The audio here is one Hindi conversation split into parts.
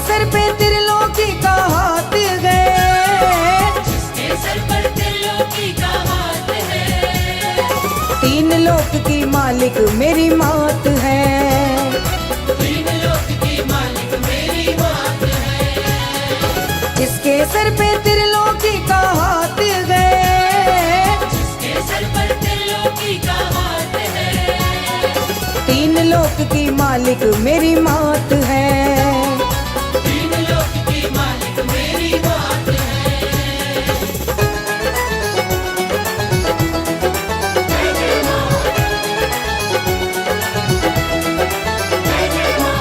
सर पे त्रिलोकी का हाथ है, जिसके सर पर त्रिलोकी का हाथ है। तीन लोक की मालिक मेरी मात है, तीन लोक की मालिक मेरी मात है। जिसके सर पे त्रिलोकी का हाथ है, जिसके सर पर त्रिलोकी का हाथ है। तीन लोक की मालिक मेरी मात है। तीन लोक की मालिक मेरी मात है। जय जय मां, जय जय मां।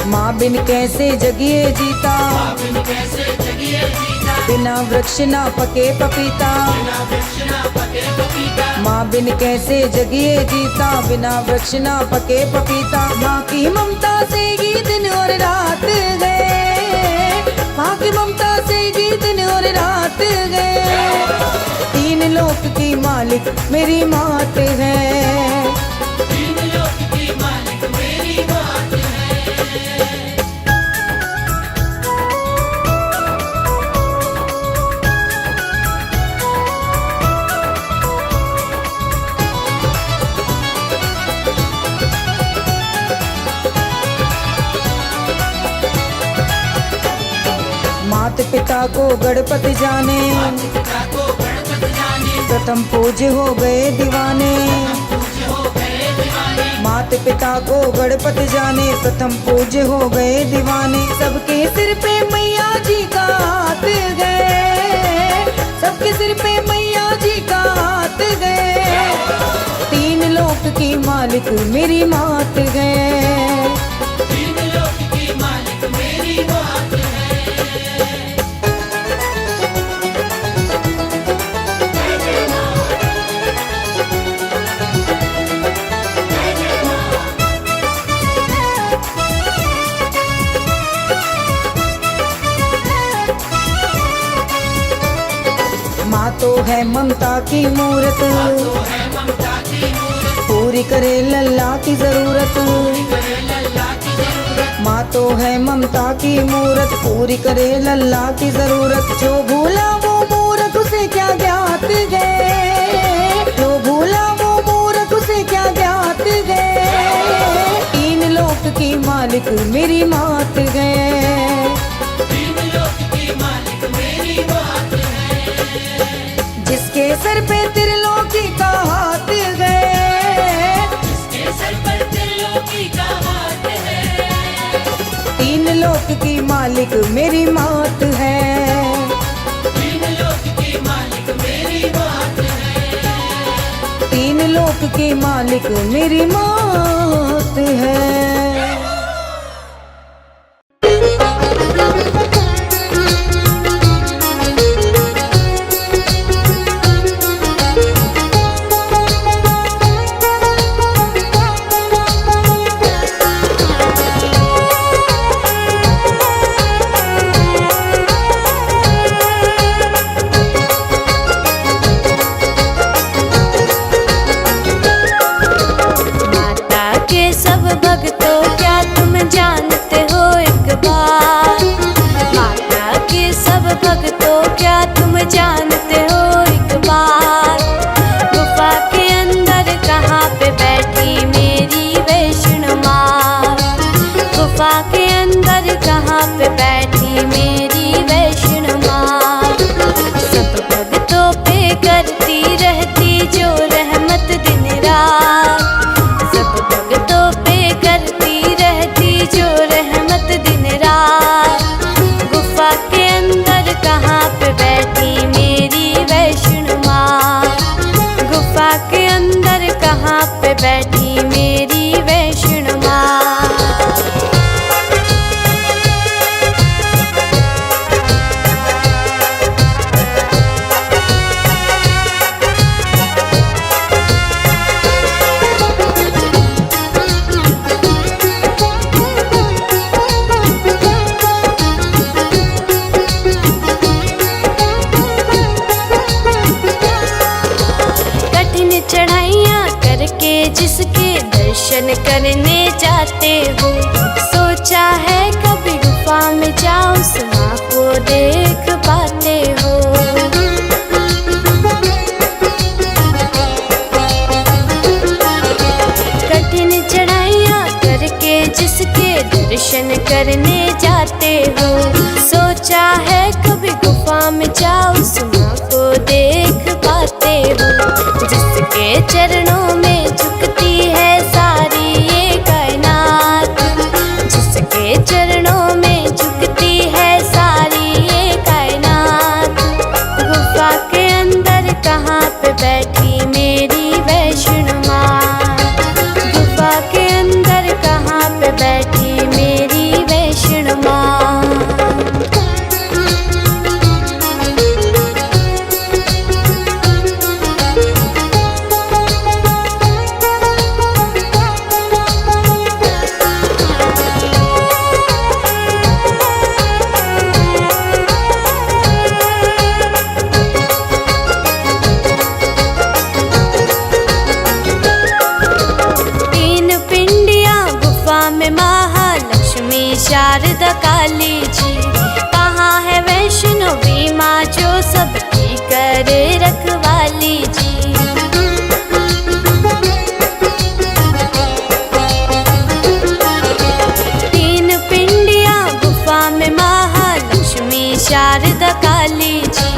माँ बिन कैसे जगिए जीता, बिन कैसे जगिए जीता, बिना वृक्ष ना पके पपीता। बिना वृक्ष ना पके पपीता। माँ बिन कैसे जगिए जीता, बिना वृक्ष ना पके पपीता। माँ की ममता से ही दिन और रात गए, माँ की ममता से ही दिन और रात गए। तीन लोक की मालिक मेरी मात है, तीन लोक की मालिक मेरी मात है। मात पिता को गणपति जाने, पिता को गणपति जाने, प्रथम पूज्य हो गए दीवाने। पूज्य हो गए दीवाने। मात पिता को गणपति जाने, प्रथम पूज्य हो गए दीवाने। सबके सिर पे मैया जी का हाथ गए, सबके सिर पे मैया जी का हाथ गए। तीन लोक की मालिक मेरी मात गए, तीन लोक की मालिक मेरी मात है। जय जय मां, जय जय मां। माँ तो है ममता की मूरत, तो है ममता की मूरत, पूरी करे लल्ला की जरूरत। करे लल्ला की जरूरत। माँ तो है ममता की मूरत, पूरी करे लल्ला की जरूरत। जो भूला वो मूरत उसे क्या ज्ञात गए, जो भूला वो मूरत उसे क्या ज्ञात गए। तीन लोक की मालिक मेरी मात गए, तीन लोक की मालिक मेरी मात है। जिसके सर पे त्रिलोकी का हाथ गए, जिसके सर पर त्रिलोकी का हाथ है। तीन लोक की मालिक मेरी मात है, तीन लोक की मालिक मेरी मात है। तीन लोक की मालिक मेरी मात है। कहाँ पे बैठी करके जिसके दर्शन करने जाते हो। सोचा है कभी गुफा में जाओ उस माँ को देख पाते हो। कठिन चढ़ाइयाँ करके जिसके दर्शन करने जाते हो। सोचा है कभी गुफा में जाओ उस माँ को देख पाते हो। जिसके चरणों में झुकती है सारी ये कायनात, जिसके चरणों में झुकती है सारी ये कायनात। गुफा के अंदर कहाँ पे बैठी मेरी वैष्णो माँ, गुफा के अंदर कहाँ पे बैठी मेरी वैष्णो माँ। महालक्ष्मी शारदा काली जी, कहाँ है वैष्णवी माँ जो सबकी करे रखवाली जी। तीन पिंडियाँ गुफा में महालक्ष्मी शारदा काली जी,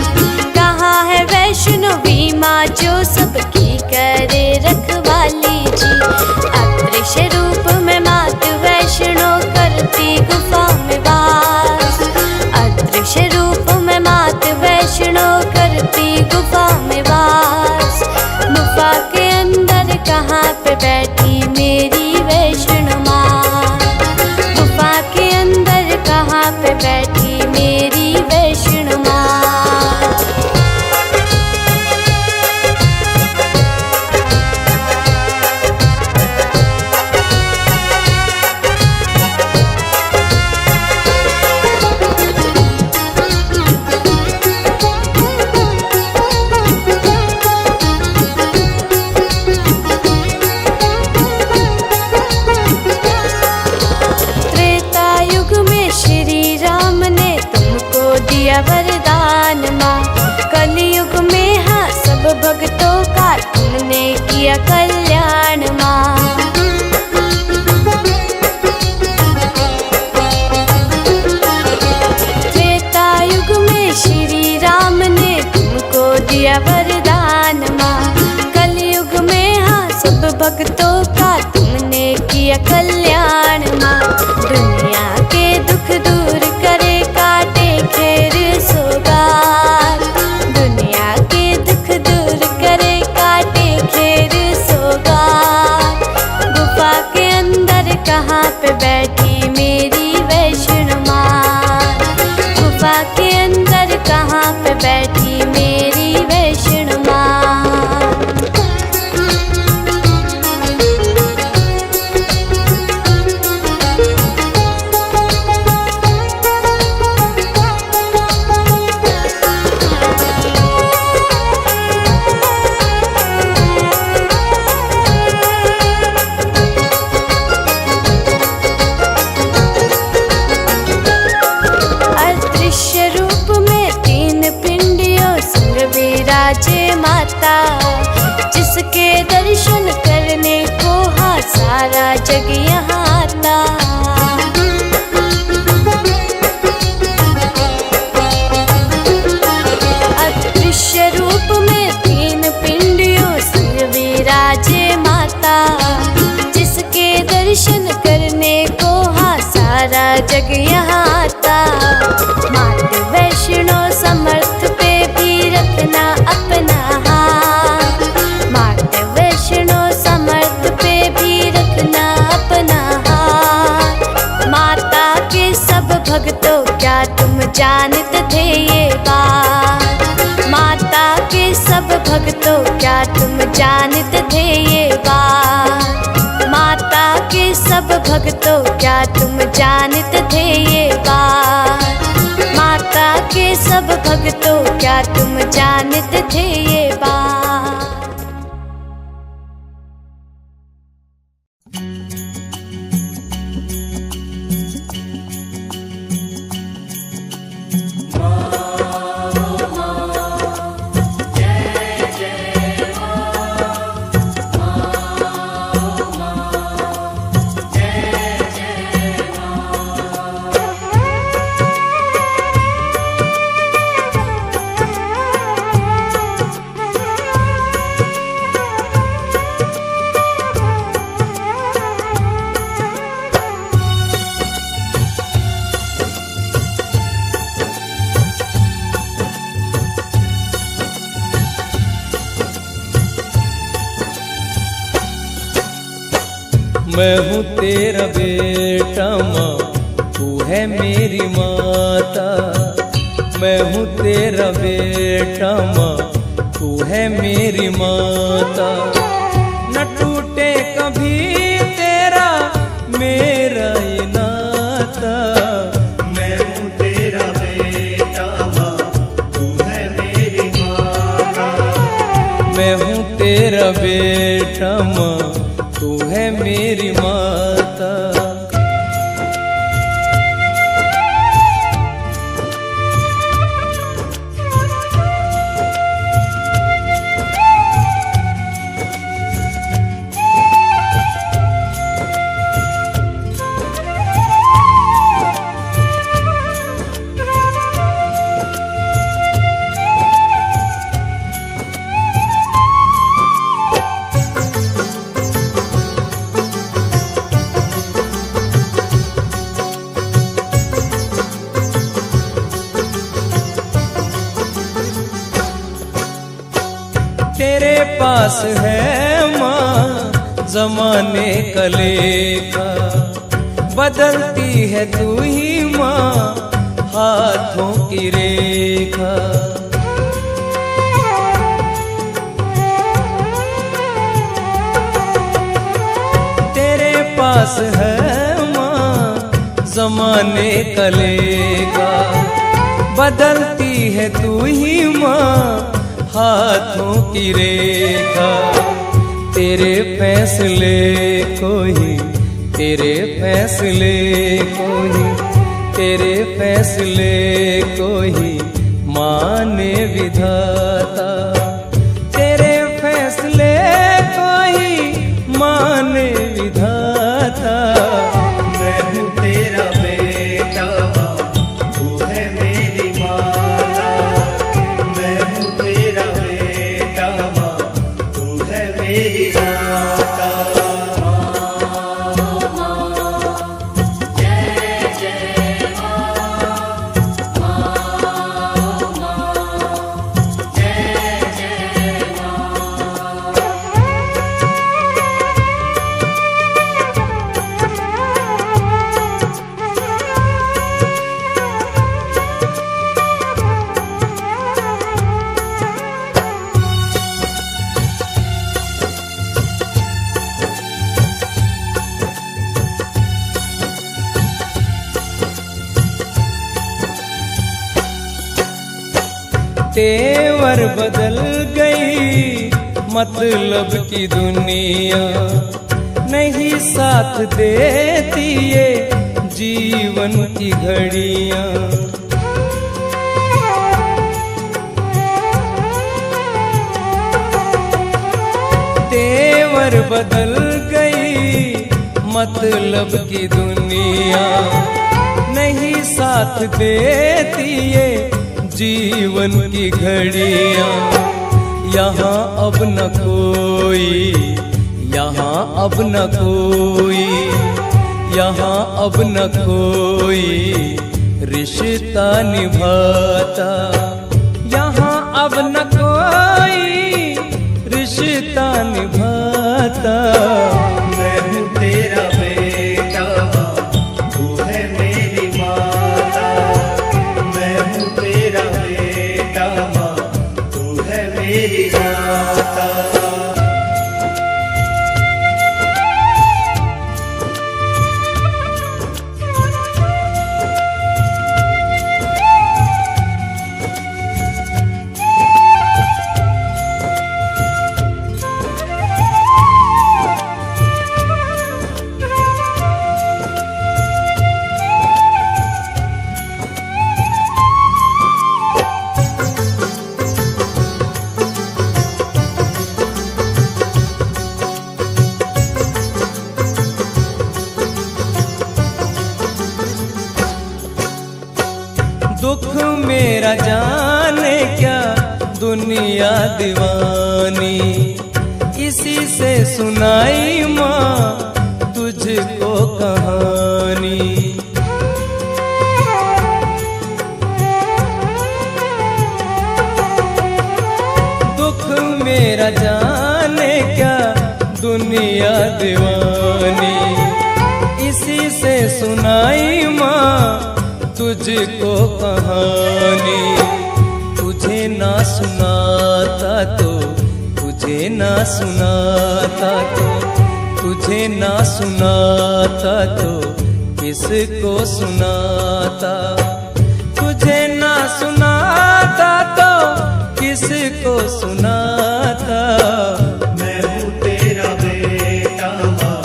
कहाँ है वैष्णवी माँ जो सबकी करे रखवाली जी। अदृश्य रूप में मात वैष्णो करती गुफा में वास, अदृश्य रूप में मात वैष्णो करती गुफा में वास। गुफा के अंदर कहाँ पे बैठी मेरी वैष्णो माँ, गुफा के अंदर कहाँ पे बैठी मेरी वैष्णो माँ। वरदान माँ, कलयुग में हाँ सब भक्तों का तुमने किया कल्याण माँ। त्रेता युग में श्री राम ने तुमको दिया वरदान माँ, कलयुग में हाँ सब भक्तों का तुमने किया कल्याण माँ। दुनिया के दुख दूर करे काटे खेर सोगार, दुनिया के दुख दूर करे काटे खेर सोगार। गुफा के अंदर कहाँ पे बैठी मेरी वैष्णो माँ, गुफा के अंदर कहाँ पे बैठी मेरी वैष्णो माँ। विराजे माता, जिसके दर्शन करने को हाँ सारा जग यहाँ आता। अदृश्य रूप में तीन पिंडियों संग विराजे माता, जिसके दर्शन करने को हाँ सारा जग यहाँ आता। मात वैष्णो समर्थ पे भी रखना अपना हाथ, मात वैष्णो समर्थ पे भी रखना अपना हाथ। माता के सब भक्तों क्या तुम जानते थे ये बात, माता के सब भक्तों क्या तुम जानते थे ये बात। माता के सब भक्तों क्या तुम जानते थे ये बात, माता के सब भक्तों क्या तुम जानते थे ये बात। मैं हूँ तेरा बेटा माँ तू है मेरी माता। मैं हूँ तेरा बेटा माँ तू है मेरी माता। न टूटे कभी तेरा मेरा ये नाता। मैं हूँ तेरा बेटा माँ तू है मेरी माता। मैं हूँ तेरा बेटा माँ तू है मेरी माता। तेरे पास है माँ जमाने का लेखा। बदलती है तू ही माँ हाथों की रेखा। तेरे पास है माँ जमाने का लेखा। बदलती है तू ही माँ हाथों की रेखा। तेरे फैसले को ही तेरे फैसले को ही तेरे फैसले को ही माने विधाता। तेरे फैसले को ही माने विधाता। मैं हूँ तेरा बेटा माँ तू है मेरी माता। मैं हूँ तेरा बेटा माँ तू है मेरी माता। तेवर बदल गई मतलब की दुनिया। नहीं साथ देती ये जीवन की घड़ियां। तेवर बदल गई मतलब की दुनिया। नहीं साथ देती ये जीवन की घड़ियां। यहाँ अब न कोई यहाँ अब न कोई यहाँ अब न कोई रिश्ता निभाता। यहाँ अब न कोई रिश्ता निभाता। मैं हूँ तेरा बेटा माँ तू है मेरी माता। मैं हूँ तेरा बेटा माँ तू है मेरी माता। दुख मेरा जाने क्या दुनिया दीवानी। इसी से सुनाई माँ तुझको कहानी। दुख मेरा जाने क्या दुनिया दीवानी। सुनाई माँ तुझको कहानी। तुझे ना सुनाता तो, तुझे ना सुनाता तो, तुझे ना सुनाता तो किसको सुनाता। तुझे ना सुनाता तो किसको सुनाता। मैं हूँ तेरा बेटा माँ,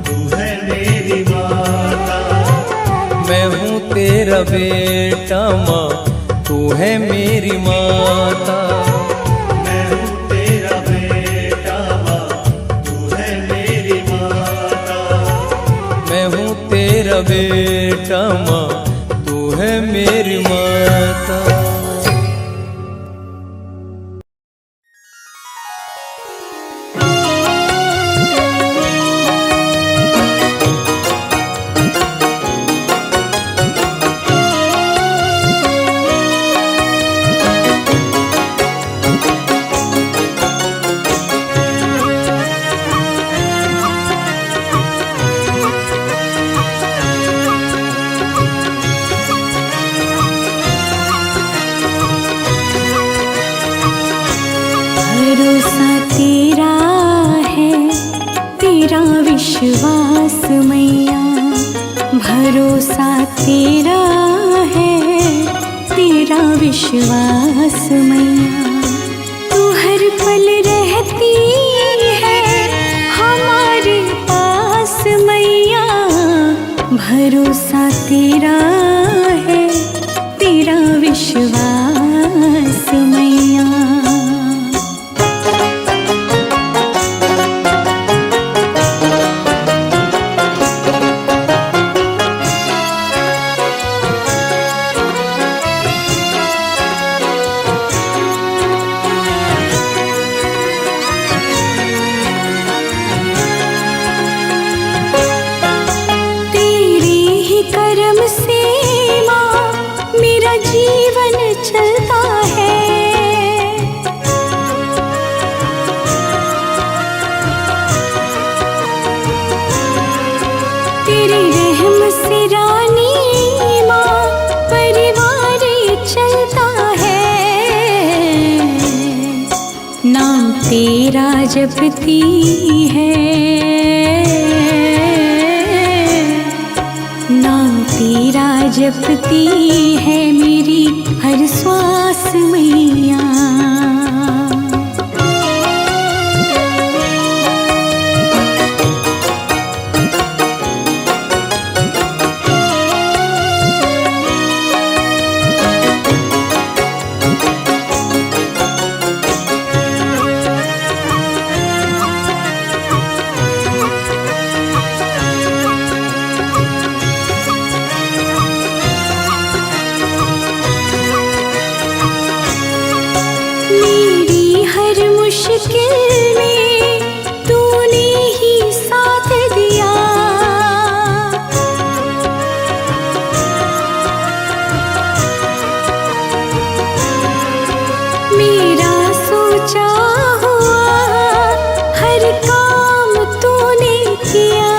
तू है मेरी माता। मैं हूँ तेरा बेटा माँ, तू है मेरी माता। मैं हूँ तेरा बेटा माँ, तू है मेरी माता। मैं हूँ तेरा बेटा माँ, तू है मेरी माता। भरोसा तेरा है, तेरा विश्वास मैया। भरोसा तेरा है, तेरा विश्वास मैया। तू हर पल रहती है हमारे पास मैया। भरोसा तेरा है, तेरा विश्वास मैया। चलता है तेरे रहम से रानी माँ, परिवार चलता है। नाम तेरा जपती है, नाम तेरा जपती है मेरी हर श्वास मैया। मुश्किल में तूने ही साथ दिया। मेरा सोचा हुआ हर काम तूने किया।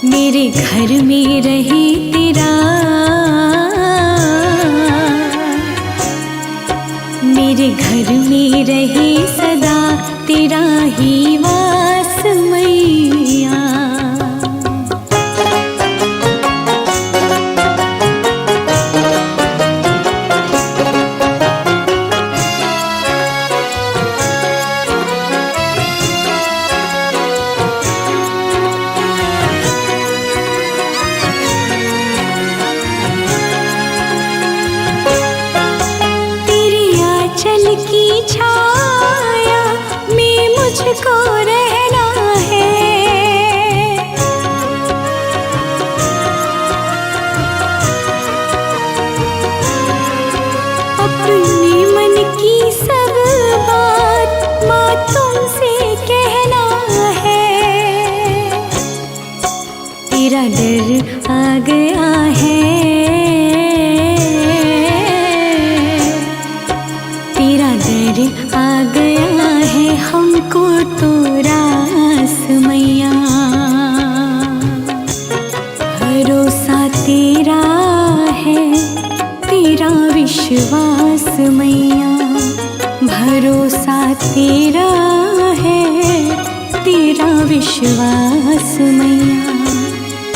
मेरे घर में रहे तेरा, मेरे घर में रहे सदा तेरा ही वास मैया। चल की छाया में मुझको रहना है। अपने मन की सब बात माँ तुमसे कहना है। तेरा डर आ गया है, तेरा डर आ गया है हमको तो रास मैया। विश्वास मैया, भरोसा तेरा है, तेरा विश्वास मैया।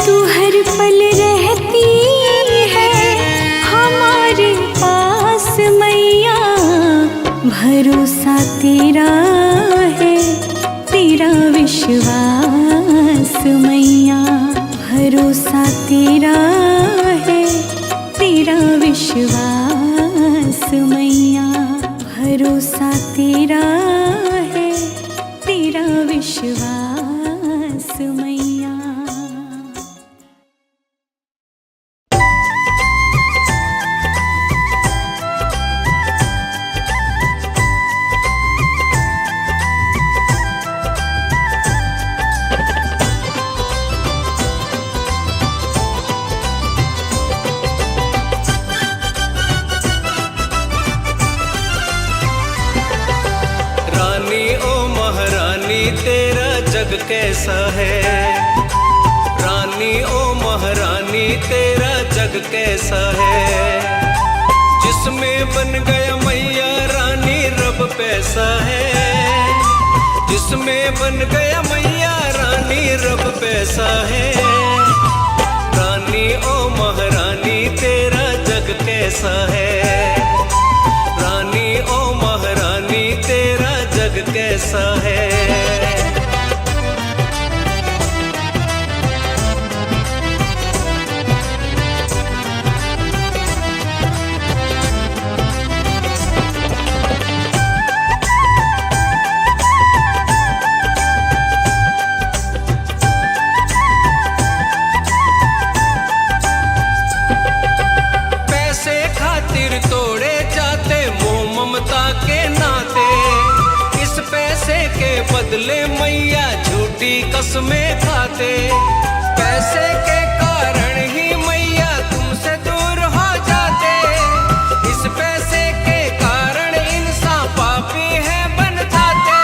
तू हर पल रहती है हमारे पास मैया, भरोसा तेरा है, तेरा विश्वास मैया। भरोसा तेरा है, तेरा विश्वास मैया। भरोसा तेरा है, तेरा विश्वास मैया। तेरा जग कैसा है रानी ओ महारानी, तेरा जग कैसा है। जिसमें बन गया मैया रानी रब पैसा है, जिसमें बन गया मैया रानी रब पैसा है। रानी ओ महारानी तेरा जग कैसा है, रानी ओ महारानी तेरा जग कैसा है। बदले मैया झूठी कसमें खाते, पैसे के कारण ही मैया तुमसे दूर हो जाते। इस पैसे के कारण इंसान पापी है बन जाते,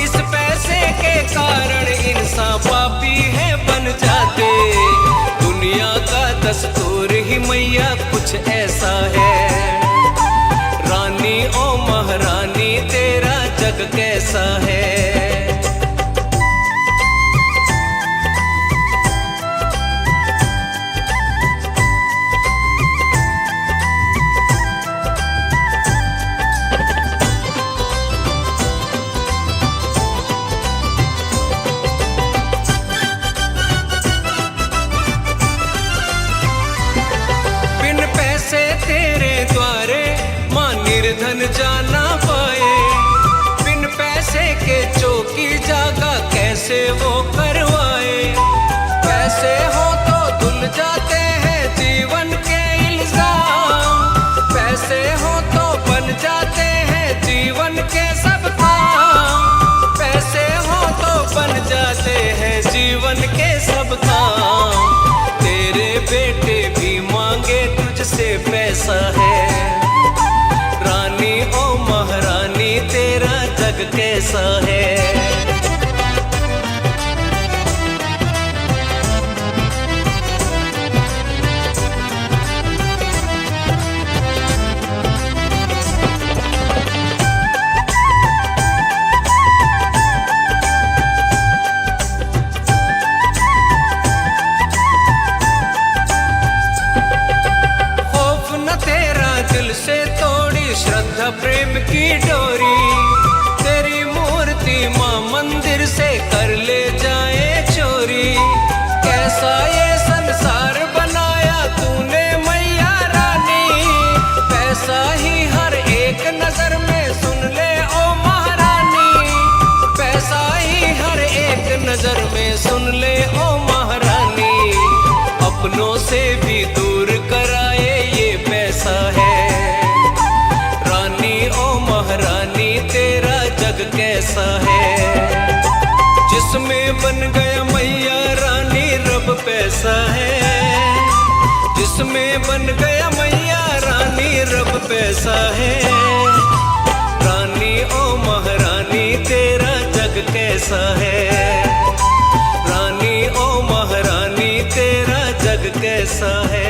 इस पैसे के कारण इंसान पापी है बन जाते। दुनिया का दस्तूर ही मैया कुछ ऐसा है। रानी ओ महारानी तेरा जग कैसा है। बिन पैसे तेरे द्वारे मां निर्धन जाना पाए, बिन पैसे के चौकी जागा कैसे वो करवाए। पैसे हो तो धुल जाते हैं जीवन के इल्जाम, पैसे हो तो बन जाते हैं जीवन के सब काम, पैसे हो तो बन जाते हैं जीवन के सब काम। तेरे बेटे भी मांगे तुझसे पैसा है। रानी ओ महारानी तेरा जग कैसा है। खौफ न तेरा दिल से तोड़ी श्रद्धा प्रेम की डोरी, तेरी मूर्ति मां मंदिर से कर ले जाए चोरी। कैसा ये संसार बनाया तूने मैया रानी, पैसा ही हर एक नजर में सुन ले ओ महारानी, पैसा ही हर एक नजर में सुन ले ओ महारानी। अपनों से भी दूर कराए ये पैसा है। रानी ओ महारानी तेरा जग कैसा है। जिसमें बन गया मैया रानी रब पैसा है, जिसमें बन गया मैया रानी रब पैसा है। रानी ओ महारानी तेरा जग कैसा है। रानी ओ महारानी तेरा जग कैसा है।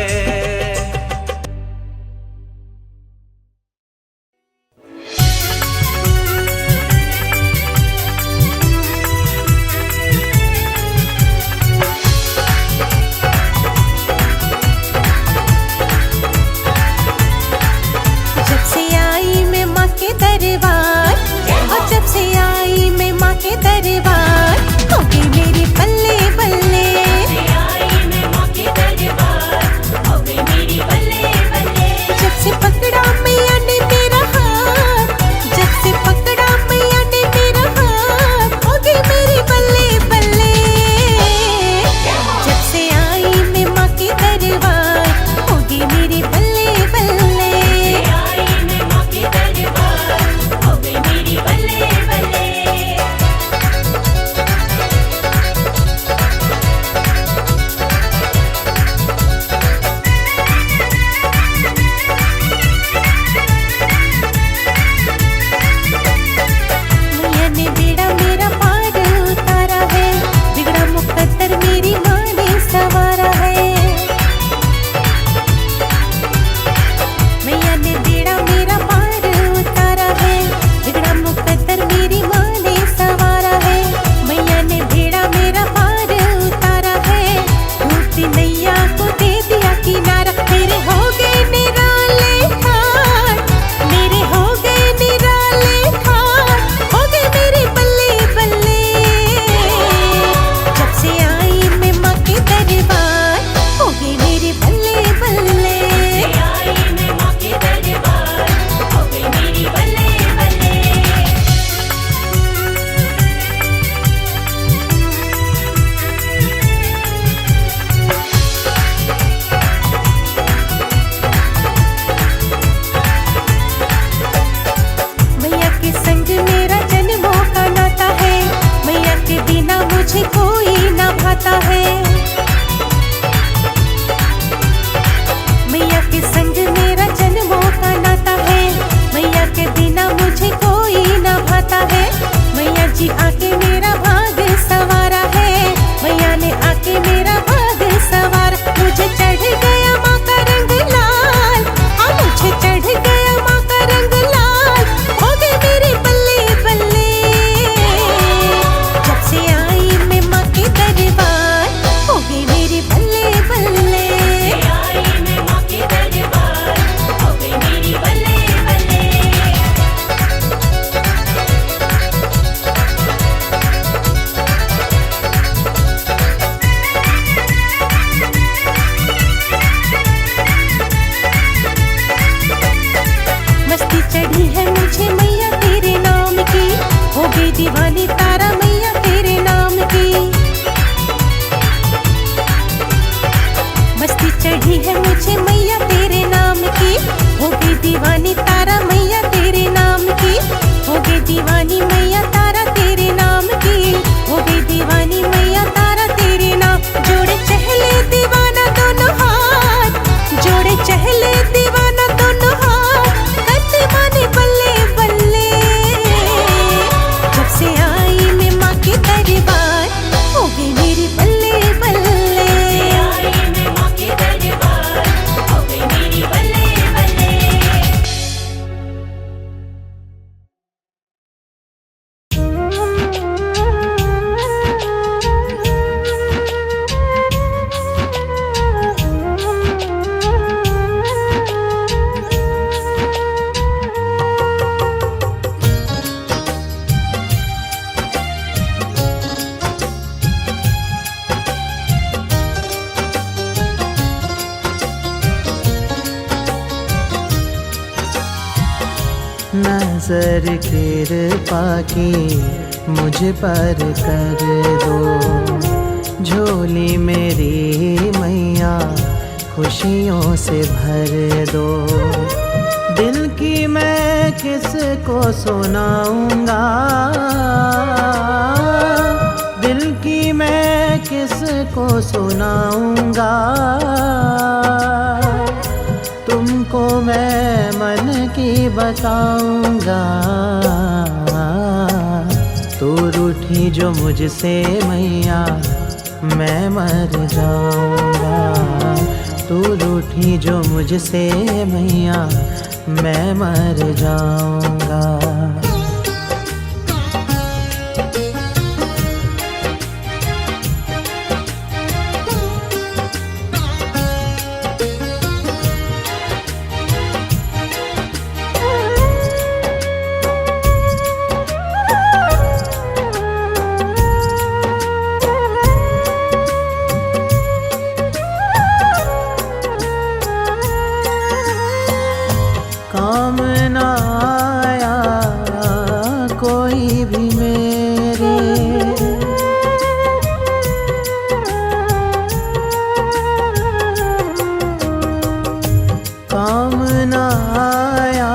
दीवानी तारा मैया तेरे नाम की, हो गई दीवानी मैया तारा तेरे नाम की, हो गई दीवानी मैया तारा तेरे नाम। जोड़े चहले दीवाना दोनों हाथ, जोड़े चहले दीवाना दोनों हाथ, करते माने बल्ले बल्ले। जब से आई मैं माँ के दरबार, हो गई मेरी बल्ले बल्ले। आई मैं माँ के दरबार, हो गई मेरी बल्ले बल्ले। नजर कृपा की मुझ पर कर दो, झोली मेरी मैया खुशियों से भर दो। दिल की मैं किसको सुनाऊंगा, दिल की मैं किसको सुनाऊंगा। तुमको मैं मन की बताऊंगा। तू रूठी जो मुझसे मैया मैं मर जाऊंगा। तू रूठी जो मुझसे मैया मैं मर जाऊंगा। काम ना आया कोई भी मेरे, काम ना आया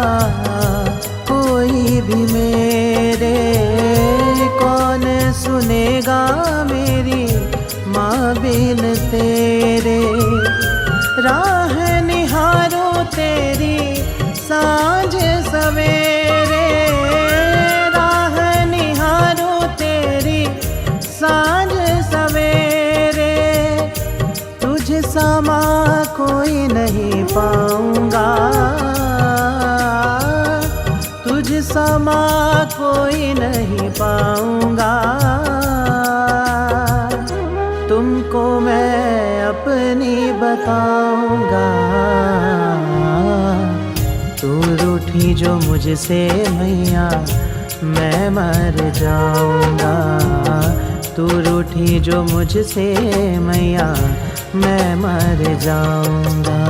कोई भी मेरे। कौन सुनेगा मेरी माँ बिन तेरे। राह निहारो तेरी सांझ सवेरे, राह निहारो तेरी सांझ सवेरे। तुझ समा कोई नहीं पाऊंगा, तुझ समा कोई नहीं पाऊंगा। तुमको मैं अपनी बताऊंगा। तू रूठी जो मुझसे मैया मैं मर जाऊंगा। तू रूठी जो मुझसे मैया मैं मर जाऊंगा।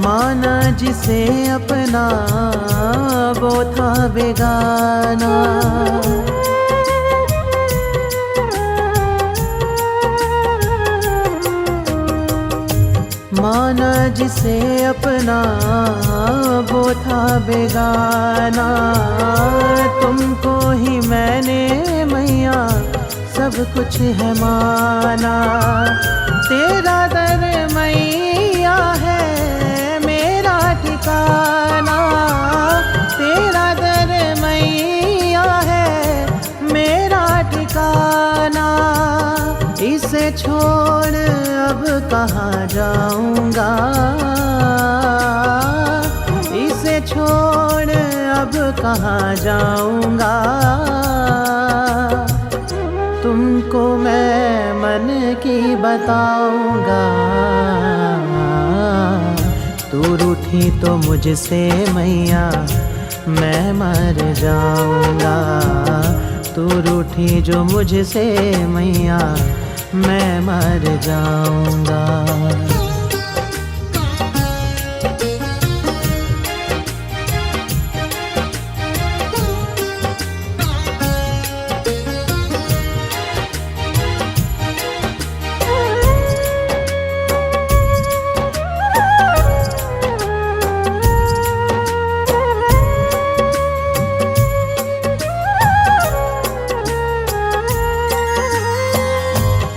माना जिसे अपना वो था बेगाना। माना जिसे अपना वो था बेगाना। तुमको ही मैंने मैया सब कुछ है माना। तेरा दर मैया है मेरा ठिकाना। तेरा दर मैया है मेरा ठिकाना। इसे छोड़ अब कहाँ जाऊंगा। इसे छोड़ अब कहाँ जाऊंगा। तुमको मैं मन की बताऊंगा। तू रूठी तो मुझसे मैया मैं मर जाऊंगा। तू रूठी जो मुझसे मैया, मैं मर जाऊंगा।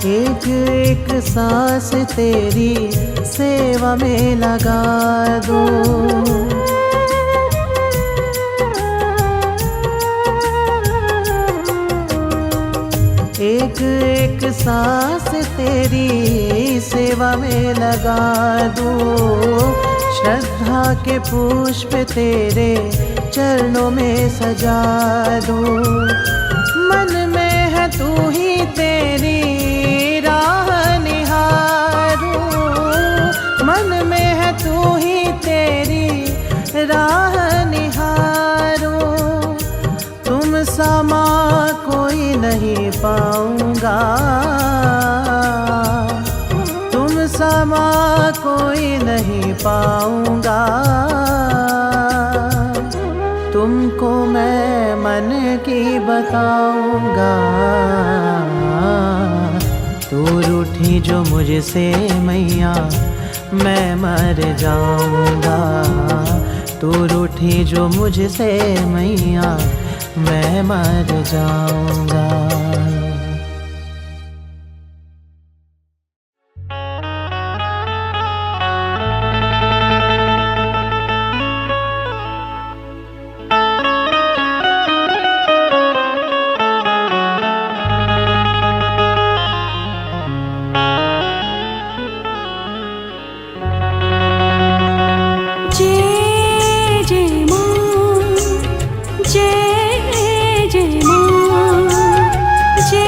एक एक सांस तेरी सेवा में लगा दूं। एक एक सांस तेरी सेवा में लगा दूं। श्रद्धा के पुष्प तेरे चरणों में सजा दूं। मन में है तू ही तेरी राह निहारूं। मन में है तू ही तेरी राह निहारूं। तुम समा कोई नहीं पाऊंगा। तुम समा कोई नहीं पाऊंगा। तुमको मैं मन की बताऊंगा। तू रूठी जो मुझसे मैया, मैं मर जाऊंगा। तू रूठी जो मुझसे मैया, मैं मर जाऊंगा। जय जय मां, जय जय मां, जय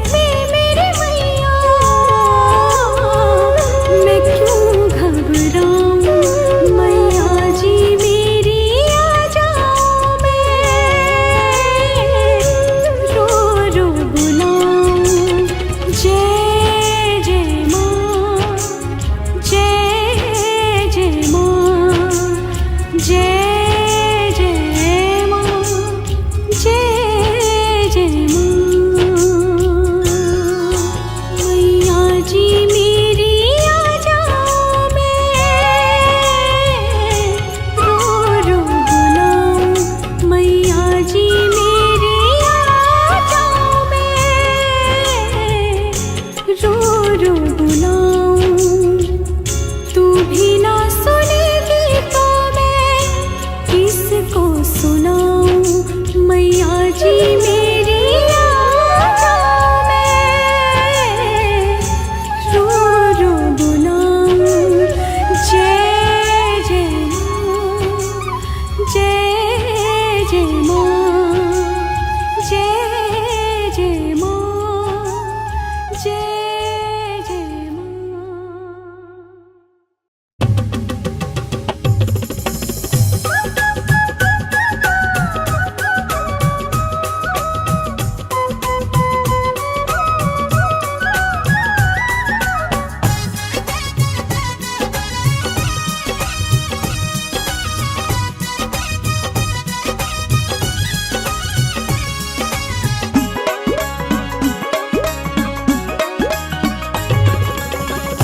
पे मेरे मैया, मैं क्यों घबराऊं मैया जी मेरी आ जाओ, मैं रो रो बुलाऊं। जय जय माँ, जय जय माँ, जय जय माँ, जय जय माँ। मैया जी मेरी आ जाओ, मैं रो रो बुलाऊं। मैया जी मेरी आ जाओ, मैं रो रो बुलाऊं। तू भी ना सुनेगी तो मैं किसको सुनाऊं। मैया जी मेरी आ जाओ, मैं रो रो बुलाऊं। जय जय माँ, जय जय माँ, जय जय माँ, जय जय माँ।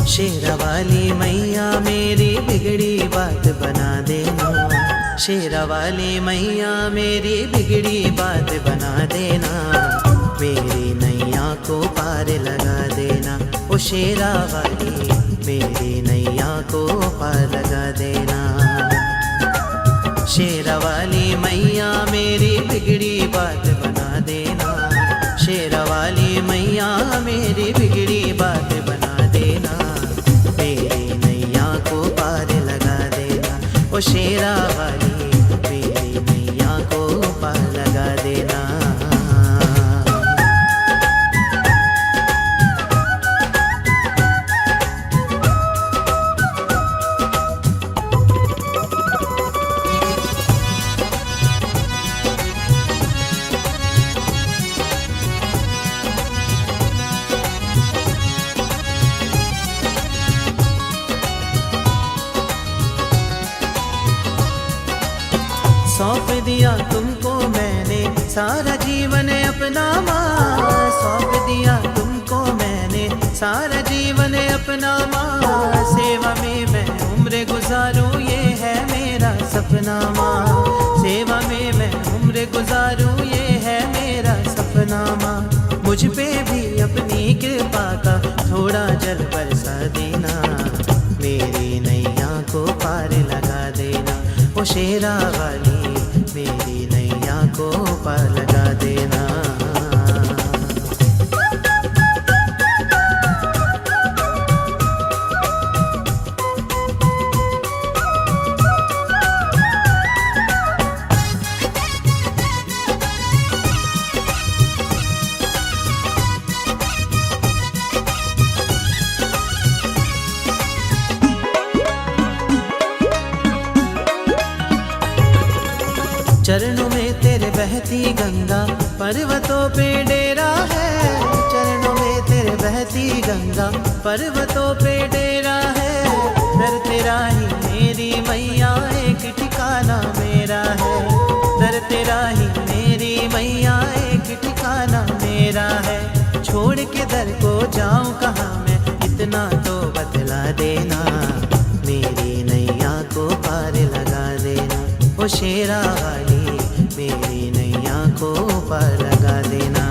शेरा वाली मैया मेरी बिगड़ी बात बना देना, शेरा वाली मैया मेरी बिगड़ी बात बना देना, मेरी नैया को पार लगा देना। ओ शेरा वाली मेरी नैया को पार लगा देना। शेरा वाली मैया मेरी बिगड़ी बात बना देना, शेरा वाली मैया मेरी बिगड़ी बात बना देना, मेरी नैया को पार लगा देना। ओ शेरा वाली मेरी नैया को पार लगा देना। सौंप दिया तुमको मैंने सारा जीवन अपना माँ, सौंप दिया तुमको मैंने सारा जीवन अपना माँ। सेवा में मैं उम्र गुजारूँ ये है मेरा सपना माँ, सेवा में मैं उम्र गुजारूँ ये है मेरा सपना माँ। मुझ पे भी अपनी कृपा का थोड़ा जल बरसा देना, मेरी नैया को पार लगा देना। ओ शेरा वाली मेरी नैया को पार लगा देना। चरणों में तेरे बहती गंगा, पर्वतों पे डेरा है। चरणों में तेरे बहती गंगा, पर्वतों पे डेरा है। दर तेरा ही मेरी मैया एक ठिकाना मेरा है, दर तेरा ही मेरी मैया एक ठिकाना मेरा है। छोड़ के दर को जाऊं कहाँ मैं, इतना तो बतला देना, मेरी नैया को पार लगा देना। ओ शेरा वाली मेरी नैया को पार लगा देना।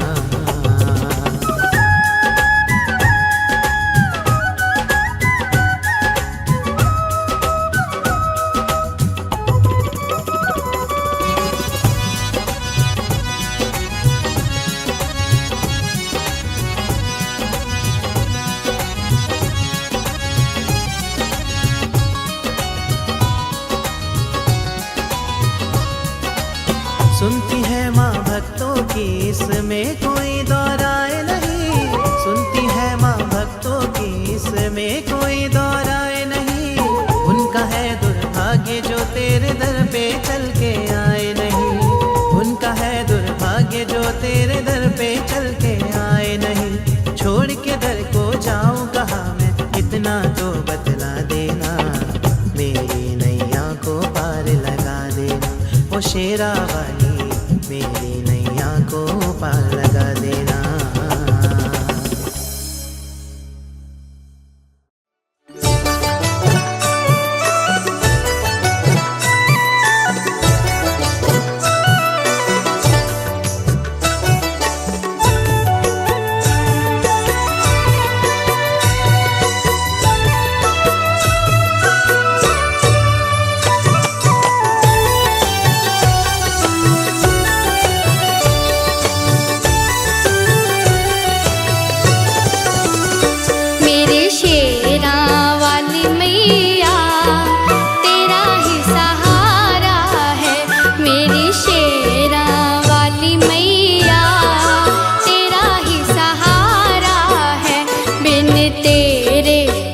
सुनती है माँ भक्तों की, इसमें कोई दौराए नहीं। घर में कोई दोहराए नहीं, उनका है दुर्भाग्य जो तेरे दर पे चल के आए नहीं, उनका है दुर्भाग्य जो तेरे दर पे चल के आए नहीं। छोड़ के दर को जाऊं कहाँ मैं, इतना तो बतला देना, मेरी नैया को पार लगा देना। ओ शेरा वाली मेरी नैया को पार लगा देना।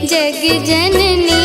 जग जननी